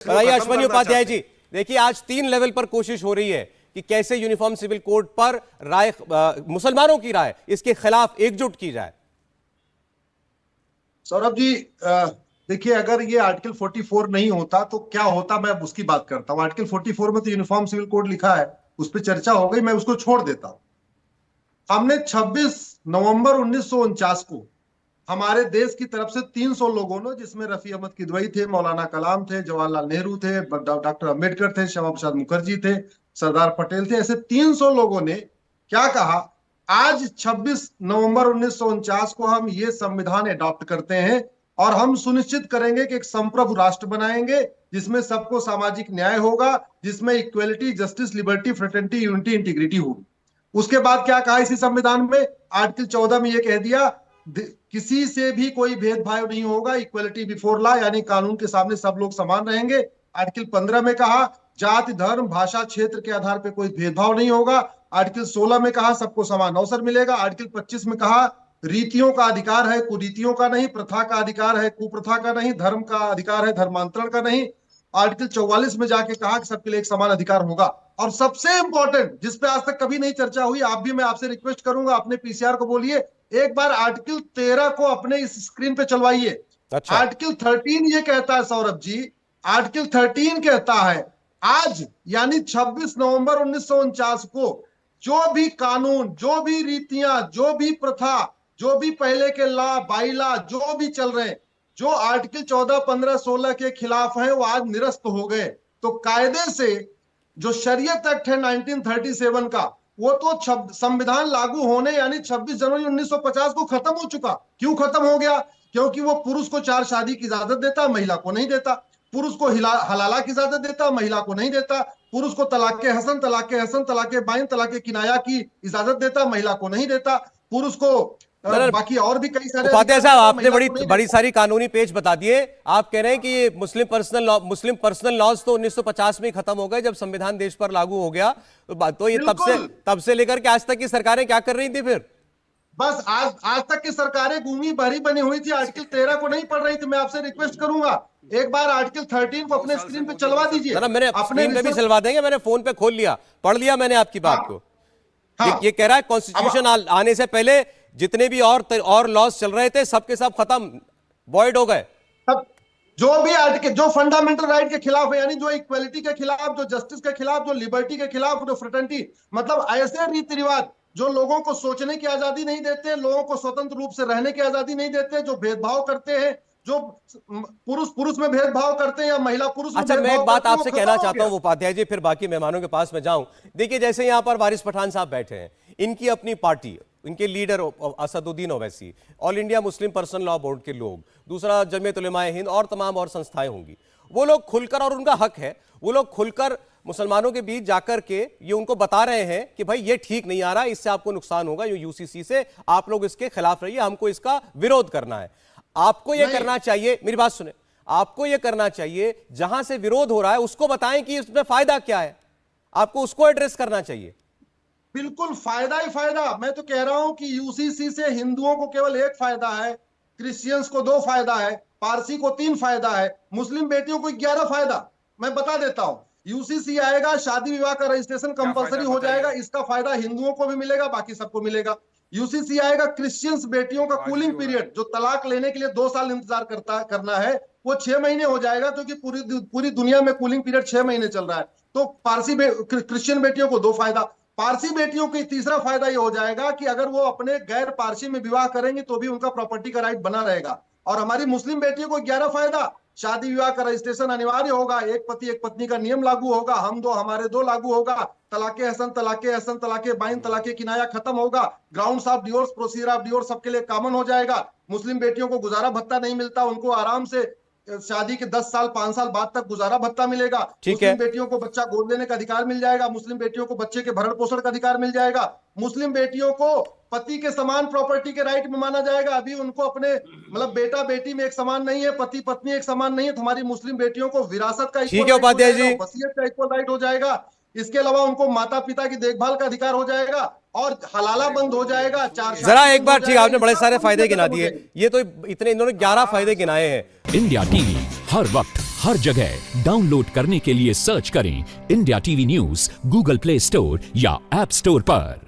बताइए अश्वनी उपाध्याय जी, देखिए आज 3 लेवल पर कोशिश हो रही है कि कैसे यूनिफॉर्म सिविल कोड पर राय मुसलमानों की राय इसके खिलाफ एकजुट की जाए। सौरभ जी, देखिए, अगर ये आर्टिकल 44 नहीं होता तो क्या होता, मैं उसकी बात करता हूँ। आर्टिकल 44 में तो यूनिफॉर्म सिविल कोड लिखा है, उस पर चर्चा हो गई, मैं उसको छोड़ देता हूँ। हमने 26 नवंबर 1949 को हमारे देश की तरफ से 300 लोगों ने, जिसमें रफी अहमद किदवई थे, मौलाना कलाम थे, जवाहरलाल नेहरू थे, डॉक्टर अंबेडकर थे, श्यामा प्रसाद मुखर्जी थे, सरदार पटेल थे, ऐसे 300 लोगों ने क्या कहा, आज 26 नवंबर 1949 को हम ये संविधान अडॉप्ट करते हैं और हम सुनिश्चित करेंगे कि एक संप्रभु राष्ट्र बनाएंगे जिसमें सबको सामाजिक न्याय होगा, जिसमें equality, justice, liberty, fraternity, unity, integrity होगी। उसके बाद क्या कहा इसी संविधान में, आर्टिकल 14 में यह कह दिया, किसी से भी कोई भेदभाव नहीं होगा, इक्वलिटी बिफोर लॉ, यानी कानून के सामने सब लोग समान रहेंगे। आर्टिकल 15 में कहा जाति, धर्म, भाषा, क्षेत्र के आधार पर कोई भेदभाव नहीं होगा। आर्टिकल 16 में कहा सबको समान अवसर मिलेगा। आर्टिकल 25 में कहा रीतियों का अधिकार है, कुरीतियों का नहीं, प्रथा का अधिकार है, कुप्रथा का नहीं, धर्म का अधिकार है, धर्मांतरण का नहीं। आर्टिकल 44 में जाके कहा कि सबके लिए एक समान अधिकार होगा। और सबसे इंपॉर्टेंट, जिसपे आज तक कभी नहीं चर्चा हुई, आप भी, मैं आपसे रिक्वेस्ट करूंगा, अपने पीसीआर को बोलिए एक बार आर्टिकल 13 को अपने इस स्क्रीन पे चलवाइए। अच्छा। आर्टिकल 13 ये कहता है सौरभ जी, आर्टिकल 13 कहता है आज यानी 26 नवंबर 1949 को जो भी कानून, जो भी रीतियां, जो भी प्रथा, जो भी पहले के लॉ, बाइला जो भी चल रहे हैं, जो आर्टिकल 14, 15, 16 के खिलाफ हैं, वो आज निरस्त हो गए। तो कायदे से जो शरीयत एक्ट है 1937 का, वो तो संविधान लागू होने यानी 26 जनवरी 1950 को खत्म हो चुका। क्यों खत्म हो गया? क्योंकि वो पुरुष को 4 शादी की इजाजत देता, महिला को नहीं देता। पुरुष को हलाला की इजाजत देता, महिला को नहीं देता। पुरुष को तलाक हसन, तलाक बाइन, तलाक किनाया की इजाजत देता, महिला को नहीं देता। पुरुष को बाकी और भी कई सारे, उपाध्याय साहब आपने बड़ी सारी कानूनी पेज बता दिए। आप कह रहे हैं कि ये मुस्लिम पर्सनल लॉज तो 1950 में ही खत्म हो गए जब संविधान देश पर लागू हो गया। तो ये तब से लेकर के आज तक की सरकारें क्या कर रही थी फिर? बस आज तक की सरकारें घूमी भरी बनी हुई थी, आर्टिकल 13 को नहीं पढ़ रही थी। मैं आपसे रिक्वेस्ट करूंगा एक बार आर्टिकल 13 को अपने स्क्रीन पे चलवा दीजिए। मैंने स्क्रीन पे भी चलवा देंगे, मैंने फोन पे खोल लिया, पढ़ लिया मैंने आपकी बात को। ये कह रहा है कॉन्स्टिट्यूशन आने से पहले जितने भी और लॉज चल रहे थे सबके सब खत्म, वॉइड हो गए। जो भी आर्टिकल, जो फंडामेंटल राइट के खिलाफ है, यानी जो इक्वलिटी के खिलाफ, जो जस्टिस के खिलाफ, जो लिबर्टी के खिलाफ, जो फ्रेटर्निटी, मतलब ऐसे रीति रिवाज जो लोगों को सोचने की आजादी नहीं देते, लोगों को स्वतंत्र रूप से रहने की आजादी नहीं देते, जो भेदभाव करते हैं, जो पुरुष में भेदभाव करते हैं या महिला पुरुष में। अच्छा, मैं एक बात आपसे कहना चाहता हूं उपाध्याय जी, फिर बाकी मेहमानों के पास में जाऊं। देखिए, जैसे यहां पर वारिस पठान साहब बैठे हैं, इनकी अपनी पार्टी, इनके leader Asaduddin Owaisi, all India Muslim personal law board के लोग, दूसरा जमीयत उलेमाए हिंद और तमाम और संस्थाएं होंगी, वो लोग खुलकर, और उनका हक है, वो लोग खुलकर मुसलमानों के बीच जाकर के ये उनको बता रहे हैं कि भाई ये ठीक नहीं आ रहा, इससे आपको नुकसान होगा, यूसीसी से आप लोग इसके खिलाफ रहिए, हमको इसका विरोध करना है। आपको यह करना चाहिए, मेरी बात सुने, आपको यह करना चाहिए, जहां से विरोध हो रहा है उसको बताएं कि इसमें फायदा क्या है, आपको उसको एड्रेस करना चाहिए। बिल्कुल फायदा ही फायदा। मैं तो कह रहा हूं कि यूसीसी से हिंदुओं को केवल 1 फायदा है, क्रिश्चियंस को 2 फायदा है, पारसी को 3 फायदा है, मुस्लिम बेटियों को 11 फायदा। मैं बता देता हूं, यूसीसी आएगा, शादी विवाह का रजिस्ट्रेशन कंपलसरी हो जाएगा, इसका फायदा हिंदुओं को भी मिलेगा, बाकी सबको मिलेगा। यूसीसी आएगा, क्रिश्चियंस बेटियों का कूलिंग पीरियड, जो तलाक लेने के लिए 2 साल इंतजार करना है, वो 6 महीने हो जाएगा, क्योंकि पूरी दुनिया में कूलिंग पीरियड 6 महीने चल रहा है। तो क्रिश्चियन बेटियों को 2 फायदा। पारसी बेटियों की तीसरा फायदा ये हो जाएगा कि अगर वो अपने गैर पारसी में विवाह करेंगे तो भी उनका प्रॉपर्टी का राइट बना रहेगा। और हमारी मुस्लिम बेटियों को 11 फायदा, शादी विवाह का रजिस्ट्रेशन अनिवार्य होगा, एक पति एक पत्नी का नियम लागू होगा, हम दो हमारे दो लागू होगा, तलाक हसन, तलाक बाइन, तलाक किनाया खत्म होगा, grounds of divorce, procedure of divorce सबके लिए कॉमन हो जाएगा। मुस्लिम बेटियों को गुजारा भत्ता नहीं मिलता, उनको आराम से शादी के 10 साल 5 साल बाद तक गुजारा भत्ता मिलेगा। मुस्लिम बेटियों को बच्चा गोद लेने का अधिकार मिल जाएगा, मुस्लिम बेटियों को बच्चे के भरण पोषण का अधिकार मिल जाएगा, मुस्लिम बेटियों को पति के समान प्रॉपर्टी के राइट में माना जाएगा। अभी उनको अपने मतलब बेटा बेटी में एक समान नहीं है, पति पत्नी एक समान नहीं है, तो हमारी मुस्लिम बेटियों को विरासत का इक्वल राइट, वसीयत का इक्वल राइट हो जाएगा। इसके अलावा उनको माता पिता की देखभाल का अधिकार हो जाएगा और हलाला बंद हो जाएगा। 4 जरा एक बार, ठीक, आपने बड़े सारे फायदे गिना दिए, ये तो इतने इन्होंने 11 फायदे गिनाए हैं। इंडिया टीवी हर वक्त हर जगह डाउनलोड करने के लिए सर्च करें India TV news Google play store या ऐप स्टोर पर।